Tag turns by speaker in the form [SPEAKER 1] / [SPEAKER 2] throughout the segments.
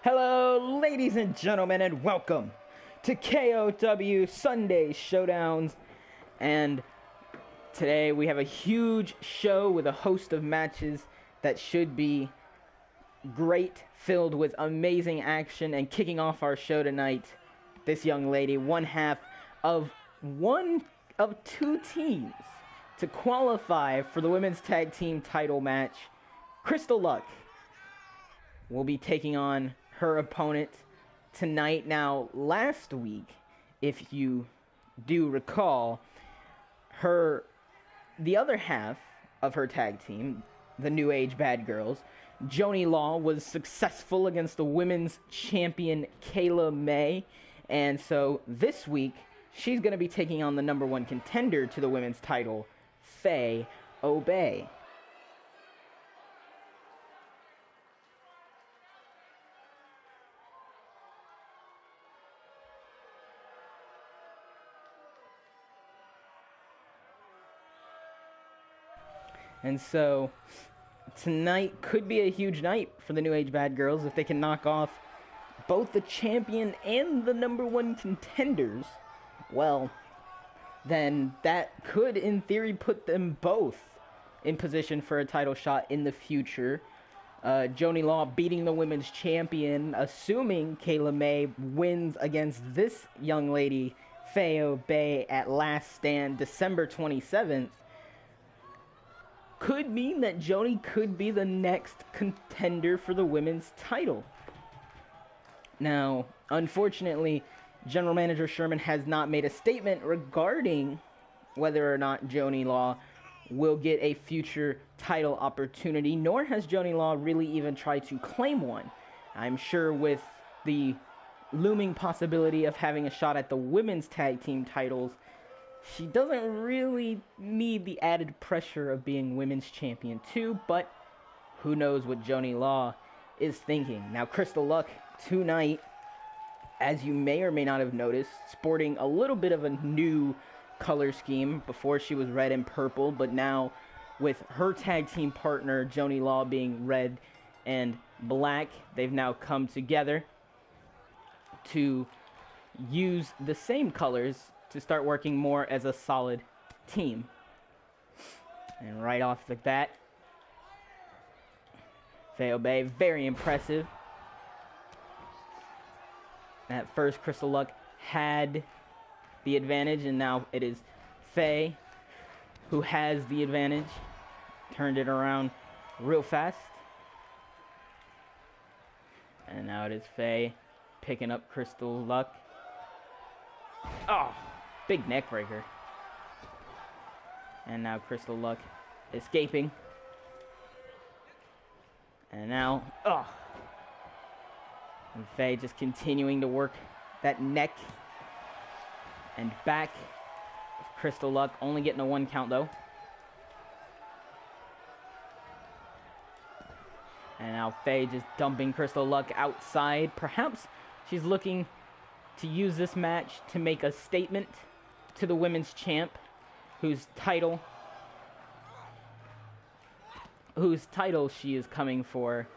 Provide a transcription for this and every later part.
[SPEAKER 1] Hello, ladies and gentlemen, and welcome to K.O.W. Sunday Showdowns. And today we have a huge show with a host of matches that should be great, filled with amazing action. And kicking off our show tonight, this young lady, one of two teams to qualify for the women's tag team title match. Crystal Luck will be taking on her opponent tonight. Now, last week, if you do recall, the other half of her tag team, the New Age Bad Girls, Joni Law, was successful against the women's champion K.O.W. And so this week, she's going to be taking on the number one contender to the women's title, Faye Obey. And so, tonight could be a huge night for the New Age Bad Girls if they can knock off both the champion and the number one contenders. Well, then that could, in theory, put them both in position for a title shot in the future. Joni Law beating the women's champion, assuming K.O.W. wins against this young lady, Faye Obey, at Last Stand, December 27th. Could mean that Joni could be the next contender for the women's title. Now, unfortunately, General Manager Sherman has not made a statement regarding whether or not Joni Law will get a future title opportunity, nor has Joni Law really even tried to claim one. I'm sure with the looming possibility of having a shot at the women's tag team titles, she doesn't really need the added pressure of being women's champion too, but who knows what Joni Law is thinking. Now, Crystal Luck tonight, as you may or may not have noticed, sporting a little bit of a new color scheme. Before she was red and purple, but now with her tag team partner Joni Law being red and black, they've now come together to use the same colors to start working more as a solid team. And right off the bat, Faye Obey, very impressive. At first, Crystal Luck had the advantage, and now it is Faye who has the advantage. Turned it around real fast. And now it is Faye picking up Crystal Luck. Oh! Big neck breaker. And now Crystal Luck escaping. And now, and Faye just continuing to work that neck and back. Crystal Luck only getting a 1 count though. And now Faye just dumping Crystal Luck outside. Perhaps she's looking to use this match to make a statement to the women's champ, whose title she is coming for.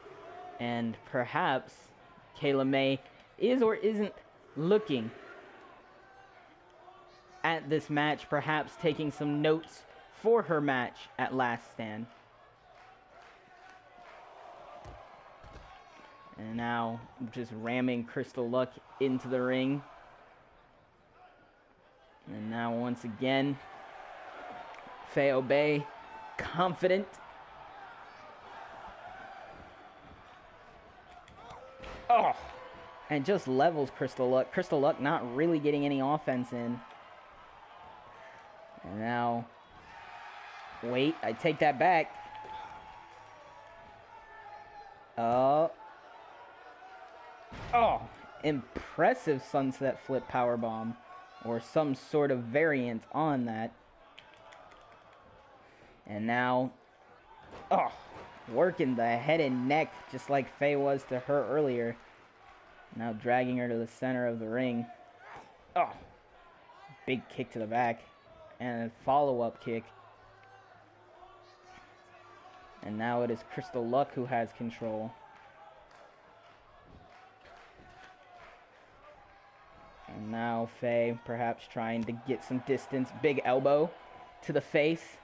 [SPEAKER 1] And perhaps K.O.W. is or isn't looking at this match, perhaps taking some notes for her match at Last Stand. And now just ramming Crystal Luck into the ring. And now once again, Faye Obey, confident. Oh! And just levels Crystal Luck. Crystal Luck not really getting any offense in. And now, wait, I take that back. Oh, impressive sunset flip powerbomb, or some sort of variant on that. And now, working the head and neck just like Faye was to her earlier. Now dragging her to the center of the ring. Big kick to the back. And a follow-up kick. And now it is Crystal Luck who has control. And now Faye perhaps trying to get some distance. Big elbow to the face.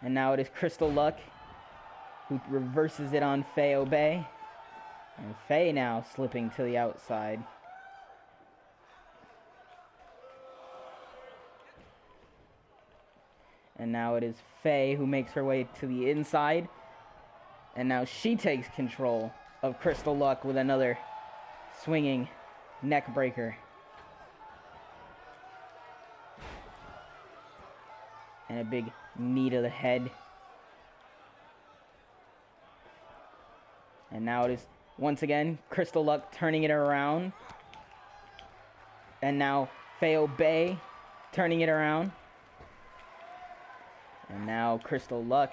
[SPEAKER 1] And now it is Crystal Luck who reverses it on K.O.W. And Faye now slipping to the outside. And now it is Faye who makes her way to the inside. And now she takes control of Crystal Luck with another swinging neck breaker. And a big knee to the head. And now it is, once again, Crystal Luck turning it around. And now K.O.W. turning it around. And now Crystal Luck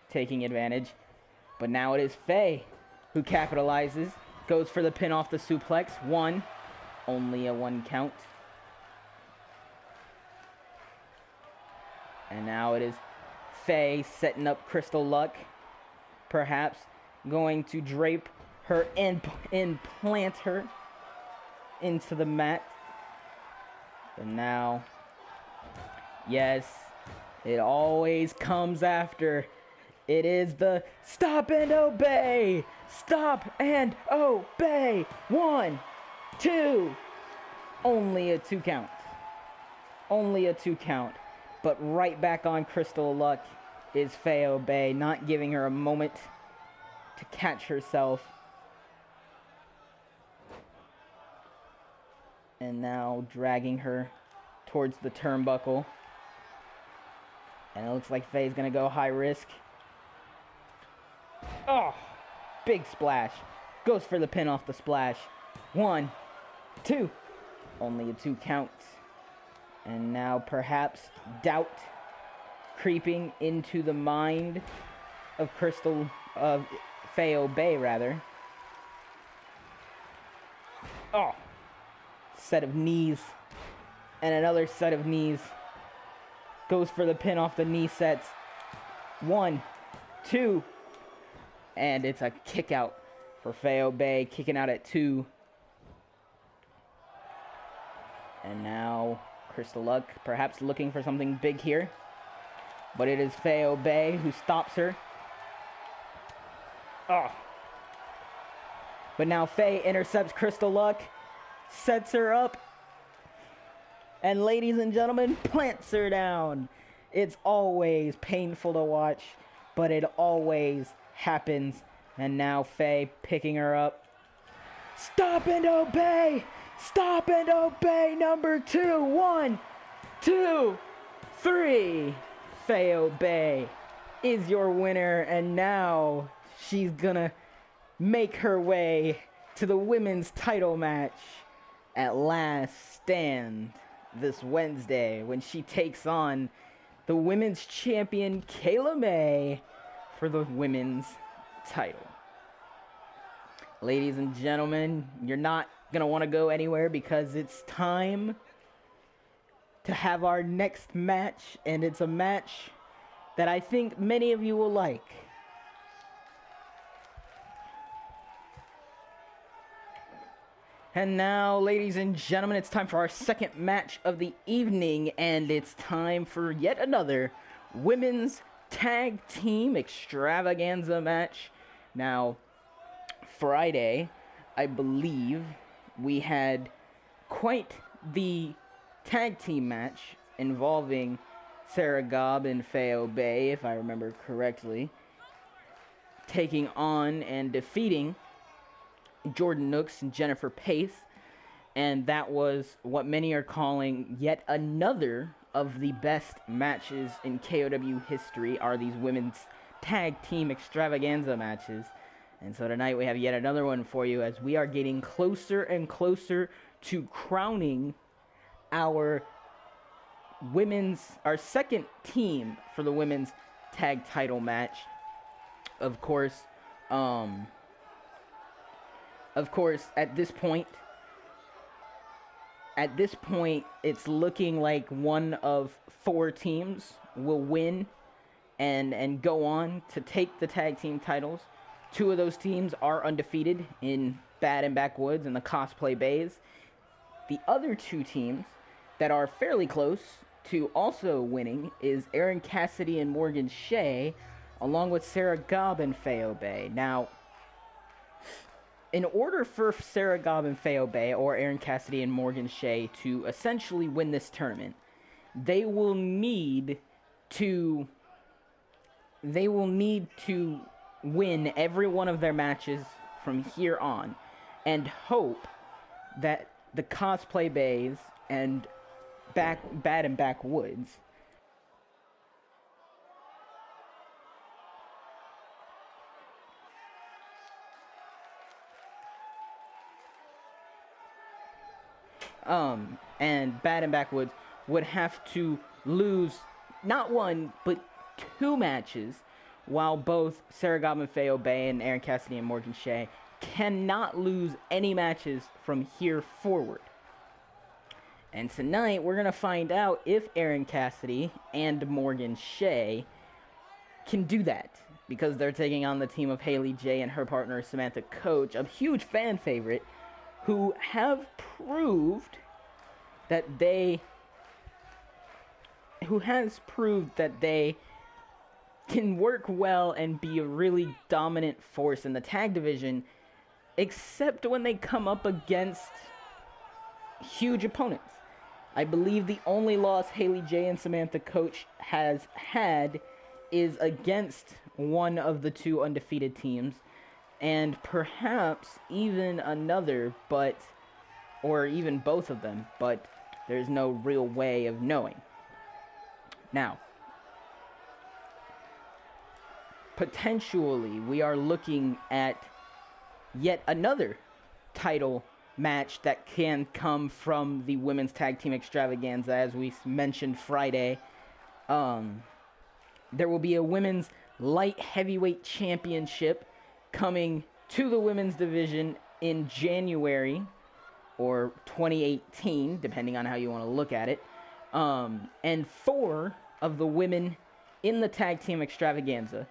[SPEAKER 1] taking advantage. But now it is Faye who capitalizes. Goes for the pin off the suplex. One. Only a 1 count. And now it is Faye setting up Crystal Luck. Perhaps going to drape her and implant her into the mat. And now, yes, it always comes after. It is the stop and obey. Stop and obey. 1, 2. Only a 2 count. Only a 2 count. But right back on Crystal Luck is K.O.W., not giving her a moment to catch herself. And now dragging her towards the turnbuckle. And it looks like Faye's going to go high risk. Oh, big splash. Goes for the pin off the splash. 1, 2. Only a 2 count. And now perhaps doubt creeping into the mind of K.O.W. rather. Oh, set of knees. And another set of knees. Goes for the pin off the knee sets. 1, 2. And it's a kick out for K.O.W. Kicking out at 2. And now Crystal Luck perhaps looking for something big here. But it is K.O.W. who stops her. Oh. But now Faye intercepts Crystal Luck. Sets her up. And ladies and gentlemen, plants her down. It's always painful to watch, but it always happens. And now Faye picking her up. Stop and obey! Stop and obey, number 2. 1, 2, 3. K.O.W. is your winner, and now she's gonna make her way to the women's title match at Last Stand this Wednesday when she takes on the women's champion K.O.W. for the women's title. Ladies and gentlemen, you're not gonna want to go anywhere because it's time to have our next match, and it's a match that I think many of you will like. And now, ladies and gentlemen, it's time for our second match of the evening, and it's time for yet another women's tag team extravaganza match. Now, Friday, I believe, we had quite the tag team match involving Sarah Gobb and K.O.W., if I remember correctly, taking on and defeating Jordan Nooks and Jennifer Pace, and that was what many are calling yet another of the best matches in K.O.W. history, are these women's tag team extravaganza matches. And so tonight we have yet another one for you as we are getting closer and closer to crowning our second team for the women's tag title match. Of course, at this point, it's looking like one of 4 teams will win and go on to take the tag team titles. 2 of those teams are undefeated in Bad and Backwoods and the Cosplay Bays. The other two teams that are fairly close to also winning is Erin Cassidy and Morgan Shay, along with Sarah Gobb and Faye. Now, in order for Sarah Gobb and Faye or Erin Cassidy and Morgan Shay to essentially win this tournament, they will need to win every one of their matches from here on and hope that the cosplay bays and Bad and Backwoods and Bad and Backwoods would have to lose not one but two matches, while both Sarah Gobb and Faye and Erin Cassidy and Morgan Shay cannot lose any matches from here forward. And tonight we're going to find out if Erin Cassidy and Morgan Shay can do that, because they're taking on the team of Hailey J and her partner Samantha Koach, a huge fan favorite, who have proved that they can work well and be a really dominant force in the tag division, except when they come up against huge opponents. I believe the only loss Hailey J and Samantha Koach has had is against one of the two undefeated teams, and perhaps even another, or even both of them, but there's no real way of knowing. Now, potentially, we are looking at yet another title match that can come from the women's tag team extravaganza, as we mentioned Friday. There will be a women's light heavyweight championship coming to the women's division in January or 2018, depending on how you want to look at it. And 4 of the women in the tag team extravaganza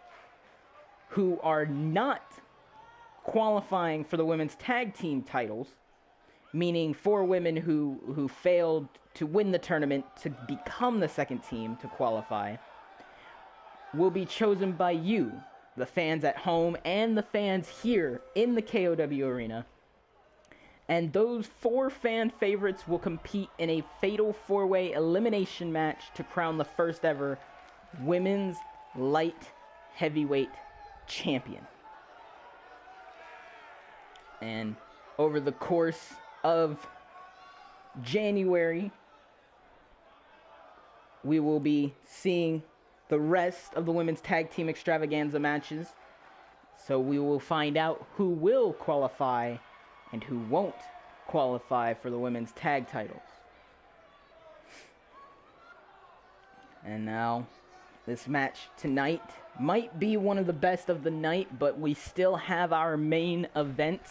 [SPEAKER 1] who are not qualifying for the women's tag team titles, meaning 4 women who failed to win the tournament to become the second team to qualify, will be chosen by you, the fans at home and the fans here in the K.O.W. arena. And those 4 fan favorites will compete in a fatal 4-way elimination match to crown the first ever women's light heavyweight champion. And over the course of January, we will be seeing the rest of the women's tag team extravaganza matches. So we will find out who will qualify and who won't qualify for the women's tag titles. And now, this match tonight might be one of the best of the night, but we still have our main event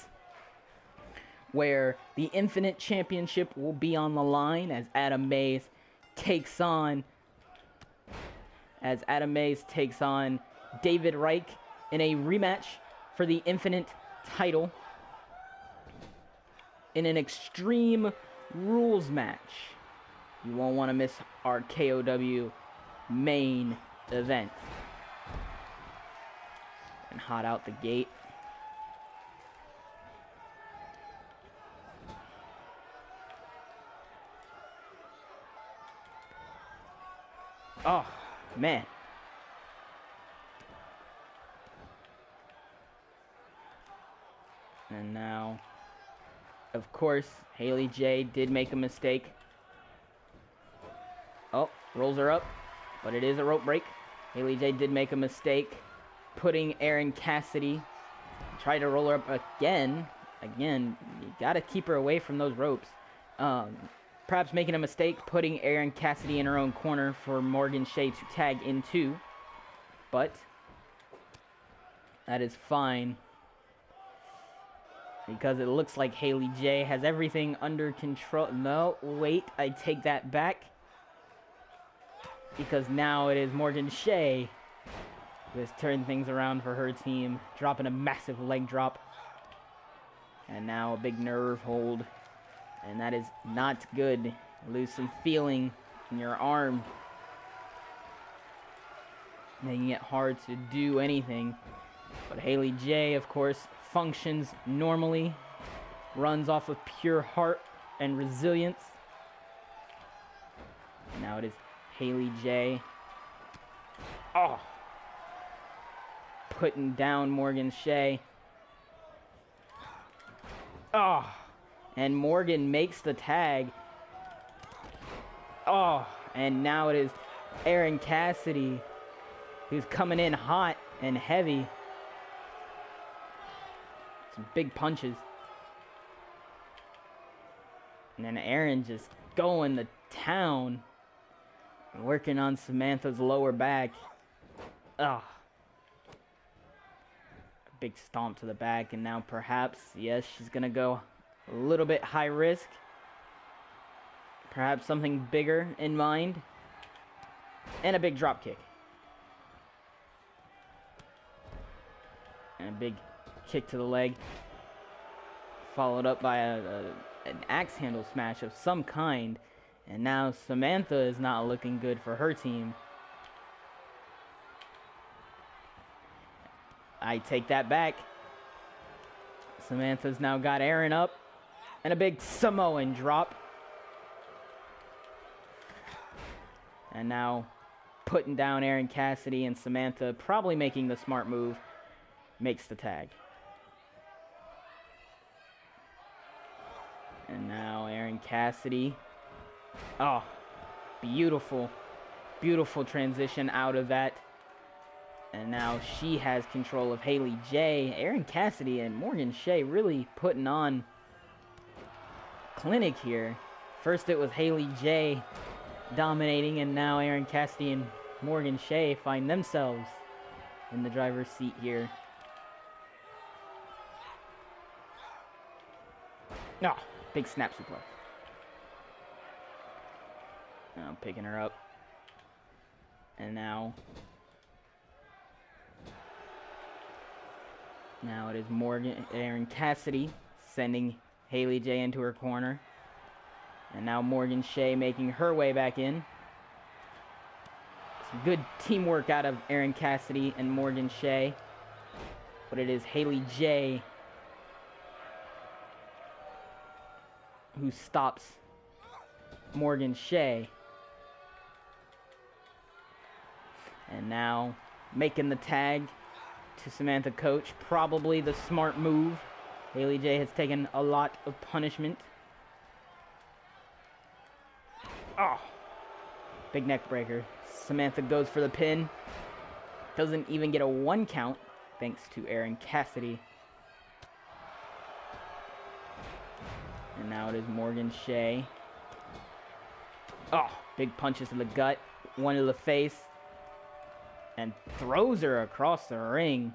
[SPEAKER 1] where the Infinite Championship will be on the line as Adam Mays takes on David Rike in a rematch for the Infinite title in an Extreme Rules match. You won't want to miss our K.O.W. main event. And hot out the gate. Oh, man. And now, of course, Hailey J did make a mistake. Oh, rolls her up, but it is a rope break. Hailey J did make a mistake, putting Erin Cassidy, tried to roll her up again. Again, you gotta keep her away from those ropes. Perhaps making a mistake, putting Erin Cassidy in her own corner for Morgan Shay to tag into. But that is fine, because it looks like Hailey J has everything under control. No, wait, I take that back. Because now it is Morgan Shay who has turned things around for her team, dropping a massive leg drop. And now a big nerve hold And that is not good. Lose some feeling in your arm, making it hard to do anything. But Hailey J, of course, functions normally, runs off of pure heart and resilience. Now it is Hailey J. Oh! Putting down Morgan Shay. Oh! And Morgan makes the tag. Oh! And now it is Erin Cassidy, who's coming in hot and heavy. Some big punches. And then Erin just going to town, working on Samantha's lower back. Ugh. A big stomp to the back, and now perhaps, yes, she's going to go a little bit high risk. Perhaps something bigger in mind. And a big drop kick. And a big kick to the leg. Followed up by an axe handle smash of some kind. And now Samantha is not looking good for her team. I take that back. Samantha's now got Erin up. And a big Samoan drop. And now putting down Erin Cassidy, and Samantha, probably making the smart move, makes the tag. And now Erin Cassidy. Oh, beautiful, beautiful transition out of that. And now she has control of Hailey J. Erin Cassidy and Morgan Shay really putting on clinic here. First it was Hailey J dominating, and now Erin Cassidy and Morgan Shay find themselves in the driver's seat here. Oh, big snap suplex. Now picking her up. And now it is Erin Cassidy sending Hailey J into her corner. And now Morgan Shay making her way back in. Some good teamwork out of Erin Cassidy and Morgan Shay. But it is Hailey J who stops Morgan Shay. And now making the tag to Samantha Koach. Probably the smart move. Hailey J has taken a lot of punishment. Oh, big neck breaker. Samantha goes for the pin. Doesn't even get a 1 count thanks to Erin Cassidy. And now it is Morgan Shay. Oh, big punches to the gut, one to the face, and throws her across the ring.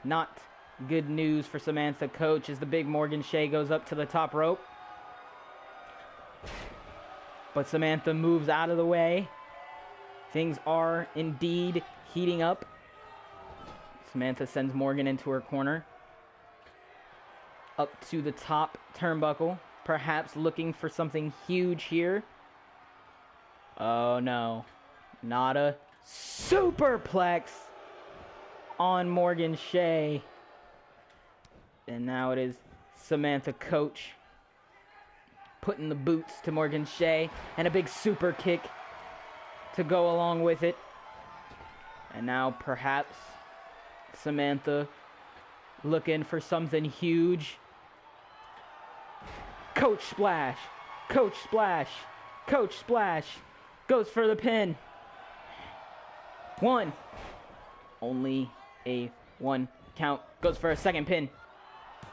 [SPEAKER 1] Not good news for Samantha Koach as the big Morgan Shay goes up to the top rope. But Samantha moves out of the way. Things are indeed heating up. Samantha sends Morgan into her corner. Up to the top turnbuckle. Perhaps looking for something huge here. Oh no. Not a superplex on Morgan Shay. And now it is Samantha Koach putting the boots to Morgan Shay, and a big super kick to go along with it. And now perhaps Samantha looking for something huge. Koach splash, Koach splash, Koach splash, goes for the pin. 1. Only a 1 count. Goes for a second pin.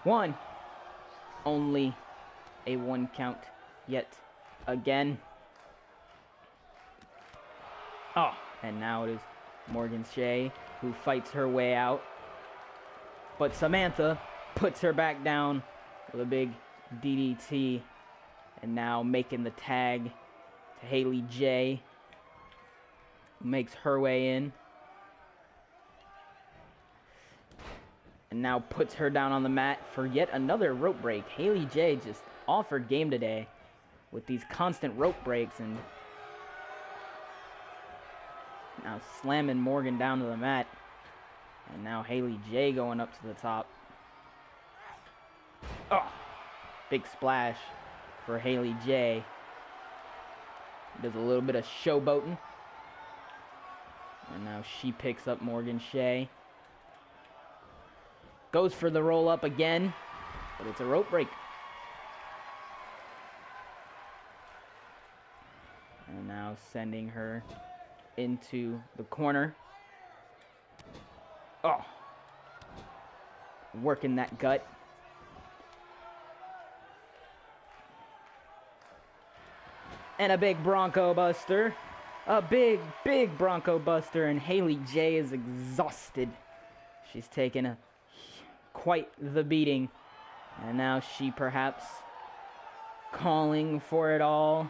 [SPEAKER 1] 1. Only a 1 count yet again. Oh, and now it is Morgan Shay who fights her way out. But Samantha puts her back down with a big DDT. And now making the tag to Hailey J, who makes her way in. And now puts her down on the mat for yet another rope break. Hailey J just offered game today with these constant rope breaks, and now slamming Morgan down to the mat. And now Hailey J going up to the top. Oh, big splash for Hailey J. Does a little bit of showboating. And now she picks up Morgan Shay. Goes for the roll up again, but it's a rope break. And now sending her into the corner. Oh, working that gut. And a big Bronco Buster. A big Bronco Buster. And Hailey J is exhausted. She's taken quite the beating. And now she perhaps calling for it all.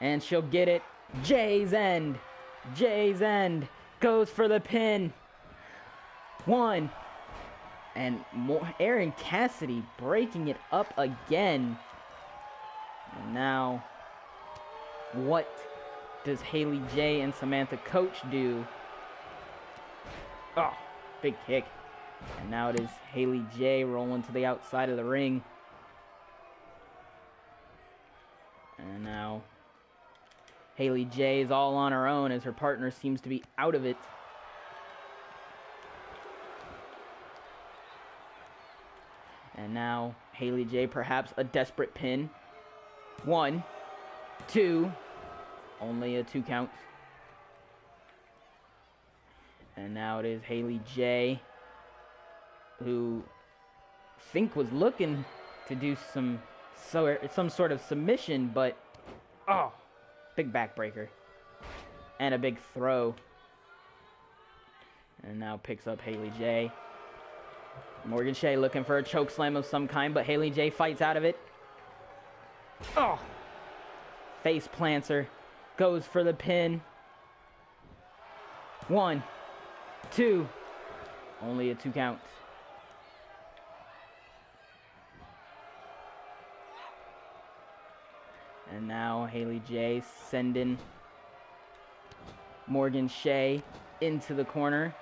[SPEAKER 1] And she'll get it. Jay's end. Jay's end. Goes for the pin. 1. And Erin Cassidy breaking it up again. And now, what does Hailey J and Samantha Koach do? Oh, big kick. And now it is Hailey J rolling to the outside of the ring. And now Hailey J is all on her own as her partner seems to be out of it. And now Hailey J perhaps a desperate pin. 1, 2, only a 2 count. And now it is Hailey J, who I think was looking to do some sort of submission, but oh, big backbreaker and a big throw. And now picks up Hailey J. Morgan Shay looking for a choke slam of some kind, but Hailey J fights out of it. Oh, face plants her, goes for the pin. 1, 2, only a 2 count. And now Hailey J sending Morgan Shay into the corner.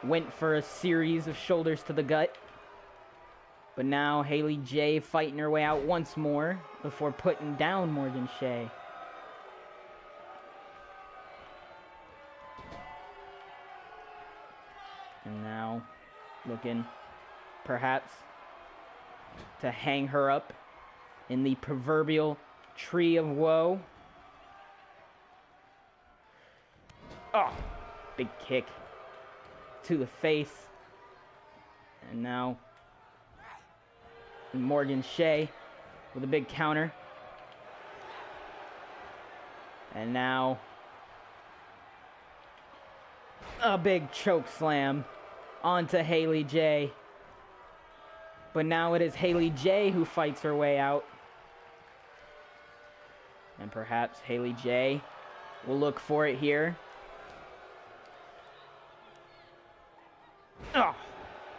[SPEAKER 1] Went for a series of shoulders to the gut. But now Hailey J fighting her way out once more before putting down Morgan Shay. And now looking perhaps to hang her up in the proverbial tree of woe. Oh, big kick to the face. And now Morgan Shay with a big counter. And now a big choke slam onto Hailey J. But now it is Hailey J who fights her way out. And perhaps Hailey J will look for it here. Oh,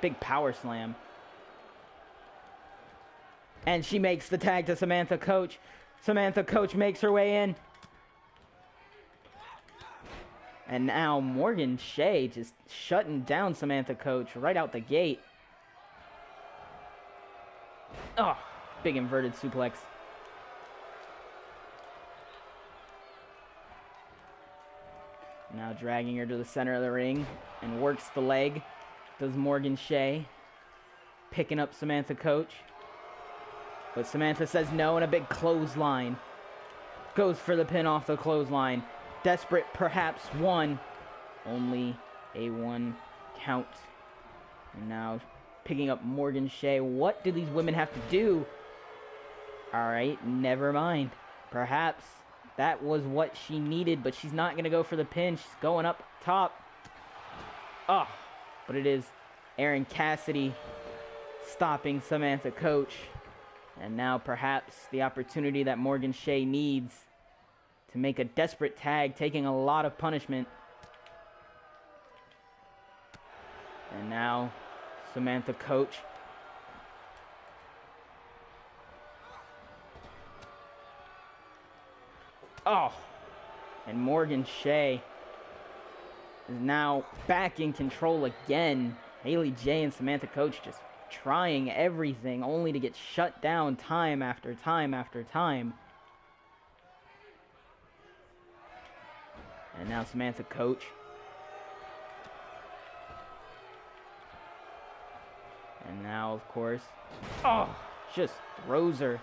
[SPEAKER 1] big power slam. And she makes the tag to Samantha Koach. Samantha Koach makes her way in. And now Morgan Shay just shutting down Samantha Koach right out the gate. Oh, big inverted suplex. Now dragging her to the center of the ring and works the leg. Does Morgan Shay. Picking up Samantha Koach. But Samantha says no, and a big clothesline. Goes for the pin off the clothesline. Desperate, perhaps 1. Only a 1 count. And now picking up Morgan Shay. What do these women have to do? Alright, never mind. Perhaps that was what she needed, but she's not going to go for the pin. She's going up top. Oh, but it is Erin Cassidy stopping Samantha Koach. And now perhaps the opportunity that Morgan Shay needs to make a desperate tag, taking a lot of punishment. And now Samantha Koach. Oh, and Morgan Shay is now back in control again. Hailey J and Samantha Koach just trying everything only to get shut down time after time after time. And now Samantha Koach. And now, of course, oh, just throws her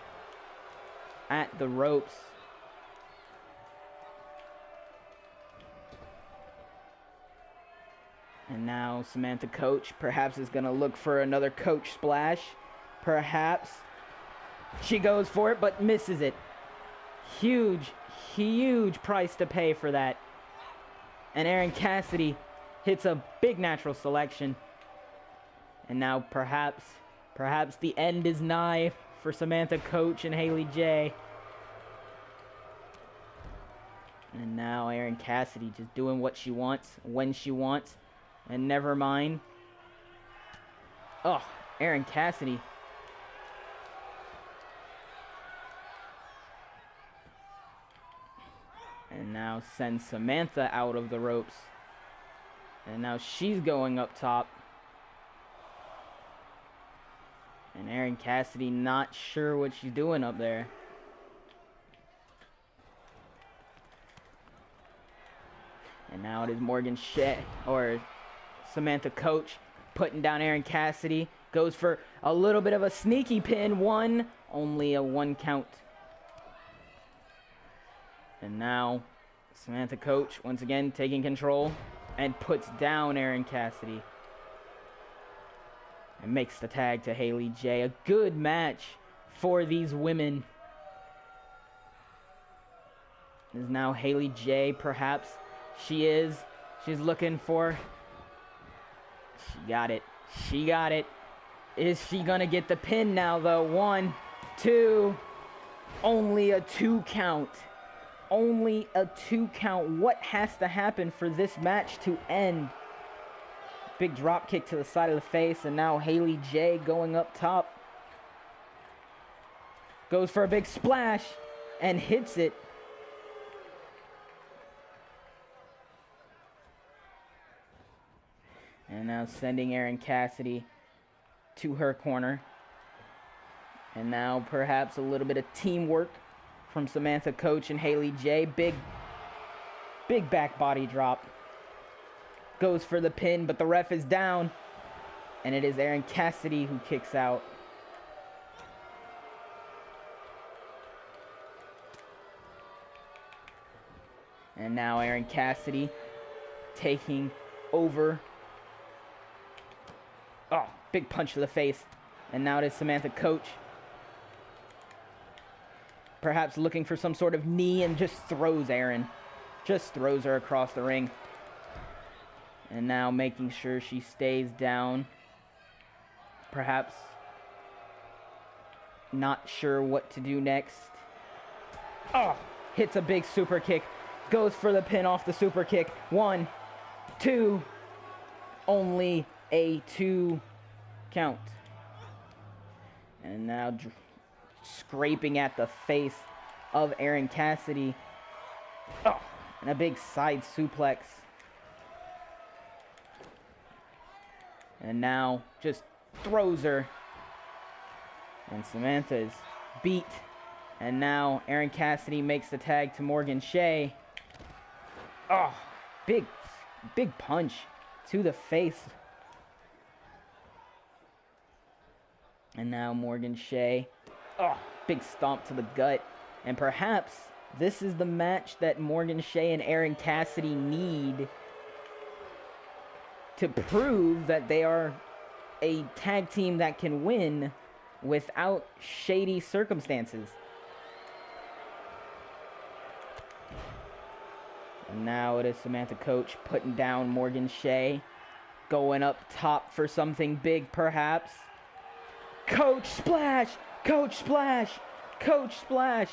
[SPEAKER 1] at the ropes. And now Samantha Koach perhaps is going to look for another Koach splash. Perhaps. She goes for it, but misses it. Huge, huge price to pay for that. And Erin Cassidy hits a big natural selection. And now perhaps the end is nigh for Samantha Koach and Hailey J. And now Erin Cassidy just doing what she wants, when she wants. And never mind. Oh, Erin Cassidy. And now sends Samantha out of the ropes. And now she's going up top. And Erin Cassidy not sure what she's doing up there. And now it is Morgan Shay, or Samantha Koach, putting down Erin Cassidy. Goes for a little bit of a sneaky pin. Only a 1 count. And now Samantha Koach once again taking control and puts down Erin Cassidy. And makes the tag to Hailey J. A good match for these women. Is now Hailey J. Perhaps she's looking for. She got it. She got it. Is she gonna get the pin now though? 1, 2. Only a 2 count. Only a 2 count. What has to happen for this match to end? Big drop kick to the side of the face, and now Hailey J going up top. Goes for a big splash and hits it. And now sending Erin Cassidy to her corner. And now perhaps a little bit of teamwork from Samantha Koach and Hailey J. Big back body drop. Goes for the pin, but the ref is down. And it is Erin Cassidy who kicks out. And now Erin Cassidy taking over. Oh, big punch to the face. And now it is Samantha Koach. Perhaps looking for some sort of knee and just throws Erin. Just throws her across the ring. And now making sure she stays down. Perhaps not sure what to do next. Oh, hits a big super kick. Goes for the pin off the super kick. 1, 2. Only a 2 count. And now scraping at the face of Erin Cassidy. Oh, and a big side suplex. And now just throws her. And Samantha is beat. And now Erin Cassidy makes the tag to Morgan Shay. Oh, big punch to the face. And now Morgan Shay. Oh, big stomp to the gut. And perhaps this is the match that Morgan Shay and Erin Cassidy need to prove that they are a tag team that can win without shady circumstances. And now it is Samantha Koach putting down Morgan Shay. Going up top for something big, perhaps. Koach splash! Koach splash! Koach splash!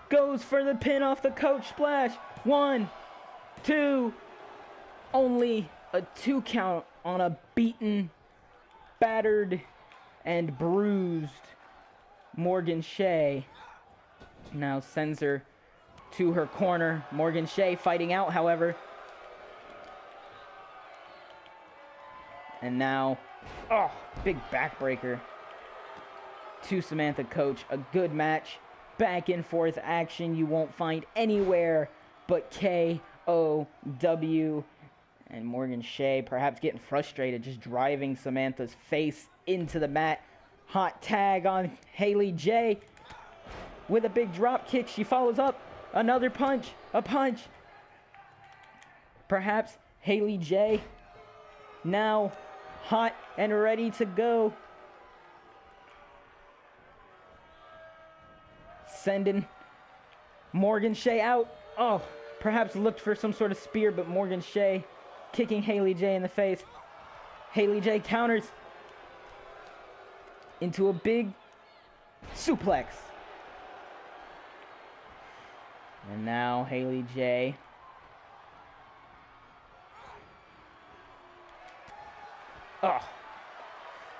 [SPEAKER 1] Goes for the pin off the Koach splash. 1, 2. Only a 2 count on a beaten, battered, and bruised Morgan Shay. Now sends her to her corner. Morgan Shay fighting out, however. And now, oh, big backbreaker to Samantha Koach. A good match. Back and forth action you won't find anywhere but K.O.W. And Morgan Shay perhaps getting frustrated, just driving Samantha's face into the mat. Hot tag on Hailey J with a big drop kick. She follows up. Another punch. A punch. Perhaps Hailey J now hot and ready to go. Sending Morgan Shay out. Oh, perhaps looked for some sort of spear, but Morgan Shay kicking Hailey J in the face. Hailey J counters into a big suplex. And now Hailey J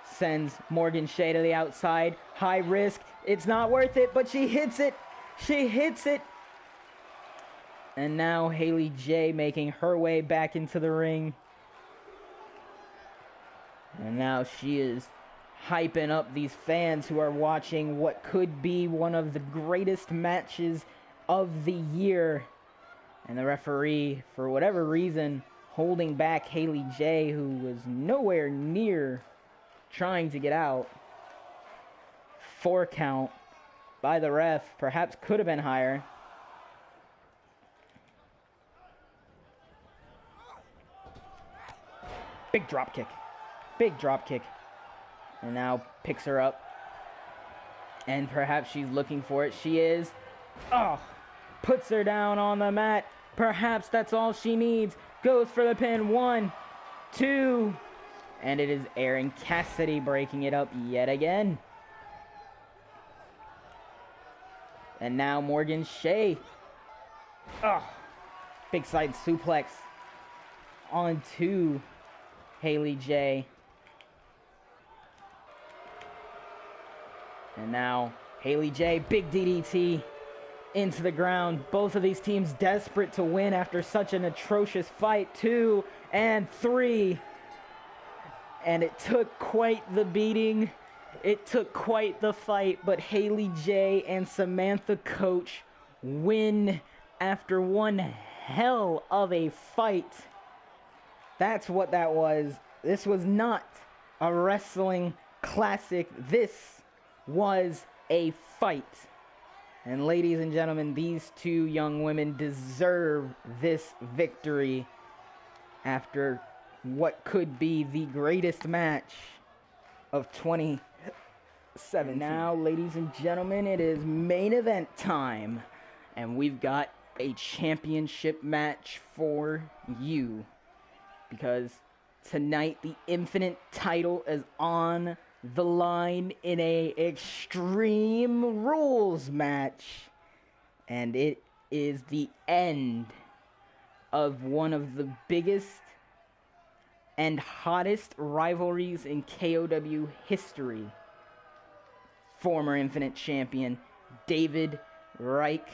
[SPEAKER 1] sends Morgan Shay to the outside. High risk. It's not worth it, but she hits it. She hits it. And now Hailey J making her way back into the ring. And now she is hyping up these fans who are watching what could be one of the greatest matches of the year. And the referee, for whatever reason, holding back Hailey J, who was nowhere near trying to get out. 4 count by the ref. Perhaps could have been higher. Big drop kick. Big drop kick. And now picks her up. And perhaps she's looking for it. She is. Oh, puts her down on the mat. Perhaps that's all she needs. Goes for the pin. 1, 2. And it is Erin Cassidy breaking it up yet again. And now Morgan Shay. Oh, big side suplex onto Hailey J. And now Hailey J, big DDT into the ground. Both of these teams desperate to win after such an atrocious fight. 2 and 3. And it took quite the beating. It took quite the fight. But Hailey J and Samantha Koach win after one hell of a fight. That's what that was. This was not a wrestling classic. This was a fight. And ladies and gentlemen, these two young women deserve this victory after what could be the greatest match of 2017. Now, ladies and gentlemen, it is main event time. And we've got a championship match for you. Because tonight the Infinite title is on the line in a Extreme Rules match. And it is the end of one of the biggest and hottest rivalries in K.O.W. history. Former Infinite champion David Rike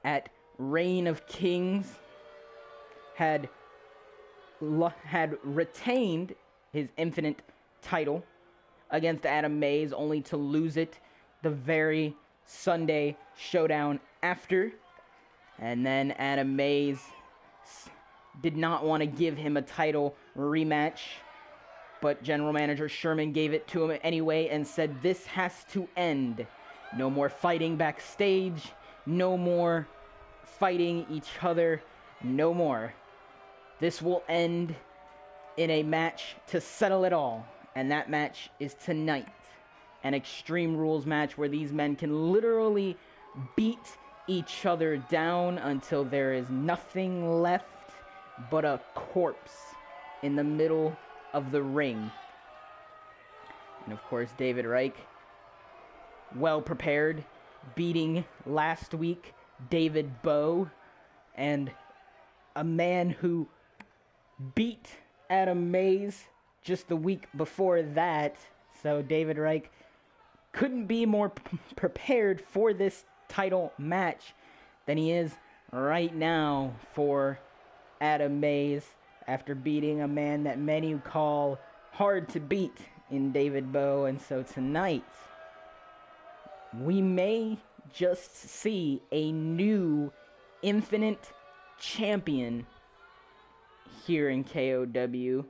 [SPEAKER 1] at Reign of Kings had retained his Infinite title against Adam Mays, only to lose it the very Sunday showdown after. And then Adam Mays did not want to give him a title rematch, but General Manager Sherman gave it to him anyway and said, this has to end. No more fighting backstage. No more fighting each other. No more. This will end in a match to settle it all. And that match is tonight. An Extreme Rules match where these men can literally beat each other down until there is nothing left but a corpse in the middle of the ring. And of course, David Rike, well prepared, beating last week David Bowe, and a man who beat Adam Mays just the week before that. So David Rike couldn't be more prepared for this title match than he is right now for Adam Mays, after beating a man that many call hard to beat in David Bowe. And so tonight, we may just see a new Infinite Champion here in K.O.W.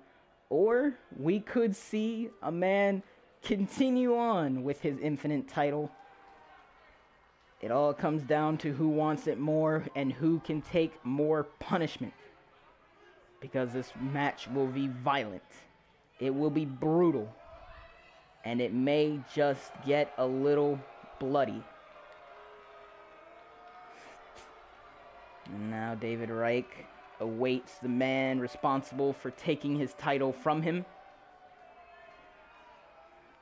[SPEAKER 1] Or we could see a man continue on with his Infinite title. It all comes down to who wants it more and who can take more punishment. Because this match will be violent. It will be brutal. And it may just get a little bloody. And now David Rike awaits the man responsible for taking his title from him.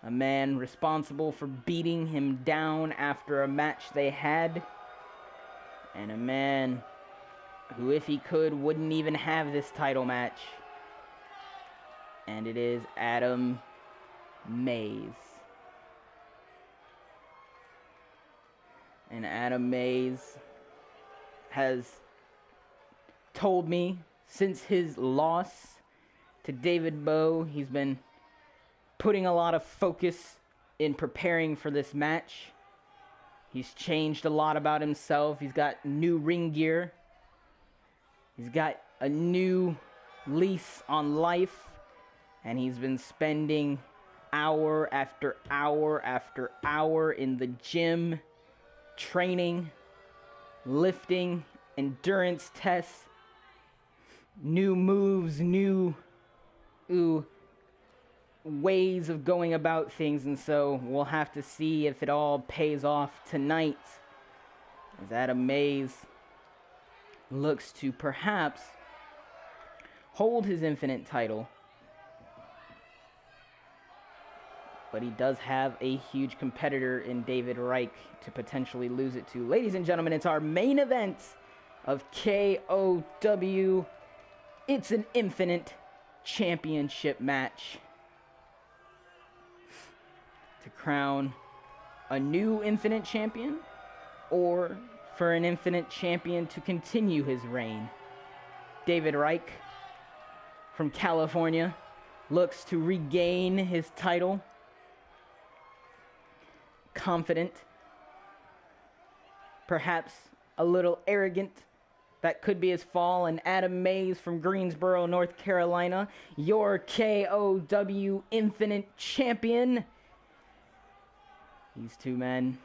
[SPEAKER 1] A man responsible for beating him down after a match they had. And a man who, if he could, wouldn't even have this title match. And it is Adam Mays. And Adam Mays has told me since his loss to David Bowe, he's been putting a lot of focus in preparing for this match. He's changed a lot about himself. He's got new ring gear. He's got a new lease on life. And he's been spending hour after hour after hour in the gym, training, lifting, endurance tests, new moves, new ways of going about things. And so we'll have to see if it all pays off tonight, as Adam Mays looks to perhaps hold his Infinite title. But he does have a huge competitor in David Rike to potentially lose it to. Ladies and gentlemen, it's our main event of K.O.W. It's an Infinite Championship match to crown a new Infinite Champion, or for an Infinite Champion to continue his reign. David Rike from California looks to regain his title. Confident, perhaps a little arrogant. That could be his fall. And Adam Mays from Greensboro, North Carolina, your K.O.W. Infinite Champion. These two men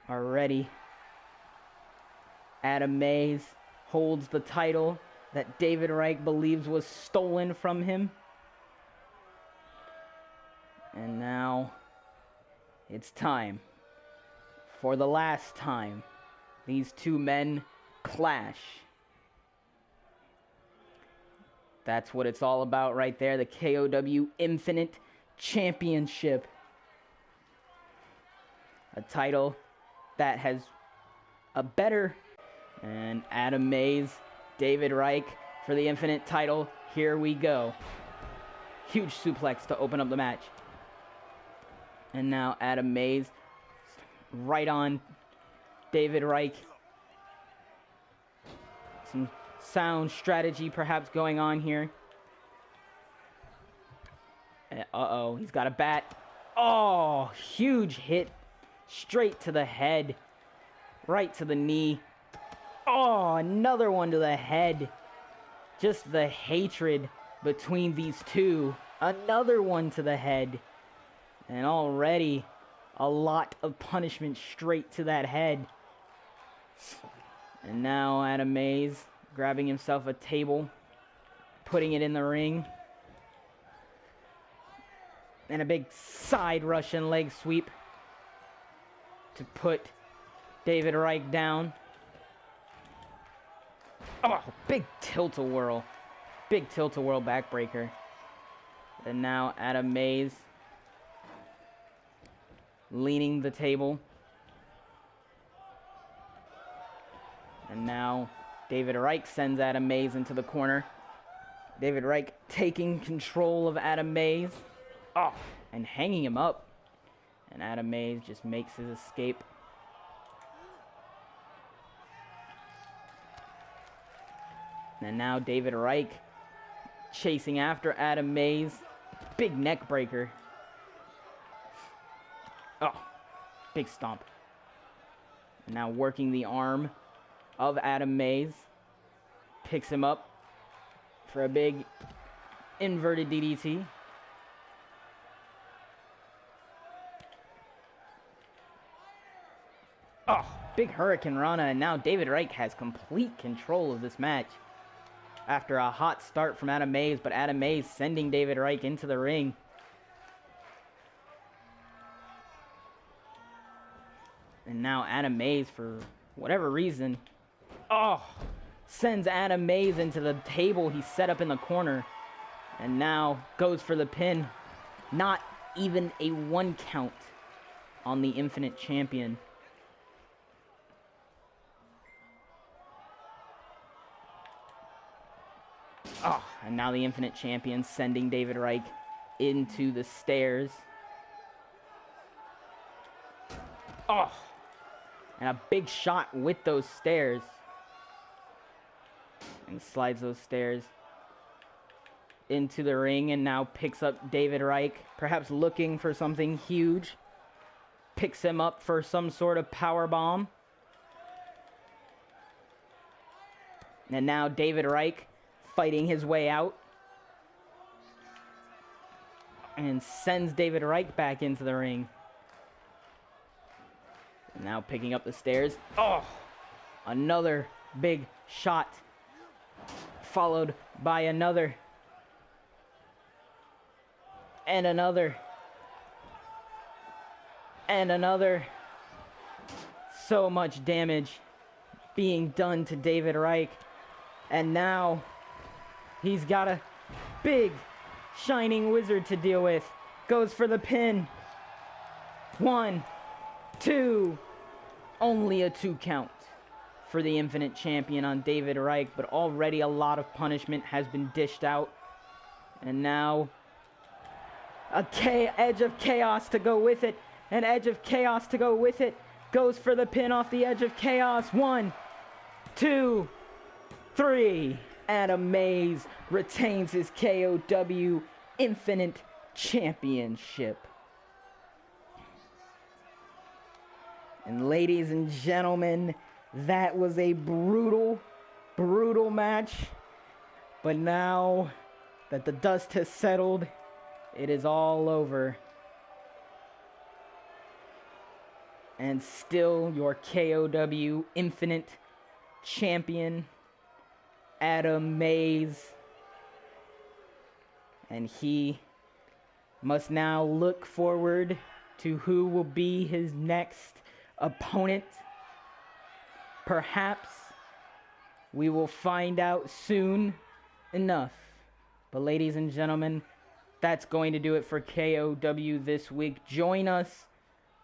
[SPEAKER 1] are ready. Adam Mays holds the title that David Rike believes was stolen from him. And now it's time. For the last time, these two men clash. That's what it's all about right there, the K.O.W. Infinite Championship. A title that has a better... And Adam Mays, David Rike for the Infinite title. Here we go. Huge suplex to open up the match. And now Adam Mays right on David Rike. Some sound strategy perhaps going on here. Uh-oh, he's got a bat. Oh, huge hit. Straight to the head. Right to the knee. Oh, another one to the head. Just the hatred between these two. Another one to the head. And already a lot of punishment straight to that head. And now Adam Mays grabbing himself a table, putting it in the ring. And a big side Russian leg sweep to put David Rike down. Oh, big tilt-a-whirl. Big tilt-a-whirl backbreaker. And now Adam Mays leaning the table. And now David Rike sends Adam Mays into the corner. David Rike taking control of Adam Mays. Oh, and hanging him up. And Adam Mays just makes his escape. And now David Rike chasing after Adam Mays. Big neck breaker. Oh, big stomp. And now working the arm of Adam Mays. Picks him up for a big inverted DDT. Oh, big Hurricane Rana, and now David Rike has complete control of this match. After a hot start from Adam Mays, but Adam Mays sending David Rike into the ring. And now Adam Mays, for whatever reason, sends Adam Mays into the table he set up in the corner. And now goes for the pin. Not even a 1 count on the Infinite Champion. Oh, and now the Infinite Champion sending David Rike into the stairs. Oh, and a big shot with those stairs. And slides those stairs into the ring and now picks up David Rike, perhaps looking for something huge. Picks him up for some sort of power bomb. And now David Rike fighting his way out. And sends David Rike back into the ring. And now picking up the stairs. Oh! Another big shot. Followed by another. And another. And another. So much damage being done to David Rike. And now he's got a big shining wizard to deal with. Goes for the pin. 1, 2. Only a 2 count for the Infinite Champion on David Rike, but already a lot of punishment has been dished out. And now Edge of Chaos to go with it. An Edge of Chaos to go with it. Goes for the pin off the Edge of Chaos. 1, 2, 3. Adam Mays retains his K.O.W. Infinite Championship. And ladies and gentlemen, that was a brutal, brutal match. But now that the dust has settled, it is all over. And still your K.O.W. Infinite Champion, Adam Mays. And he must now look forward to who will be his next opponent. Perhaps we will find out soon enough. But ladies and gentlemen, that's going to do it for K.O.W. this week. Join us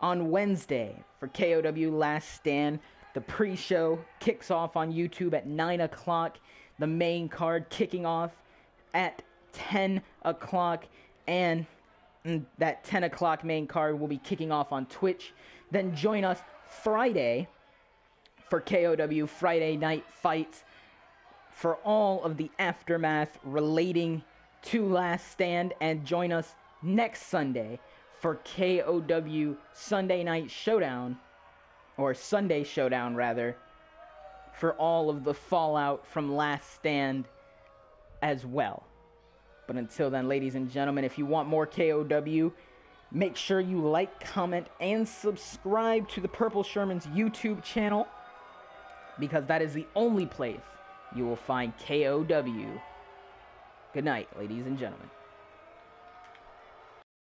[SPEAKER 1] on Wednesday for K.O.W. Last Stand. The pre-show kicks off on YouTube at 9 o'clock. The main card kicking off at 10 o'clock. And that 10 o'clock main card will be kicking off on Twitch. Then join us Friday for K.O.W. Friday Night Fights for all of the aftermath relating to Last Stand. And join us next Sunday for K.O.W. Sunday Night Showdown, or Sunday Showdown rather, for all of the fallout from Last Stand as well. But until then, ladies and gentlemen, if you want more K.O.W., make sure you like, comment, and subscribe to the Purple Sherman's YouTube channel, because that is the only place you will find K.O.W. Good night, ladies and gentlemen.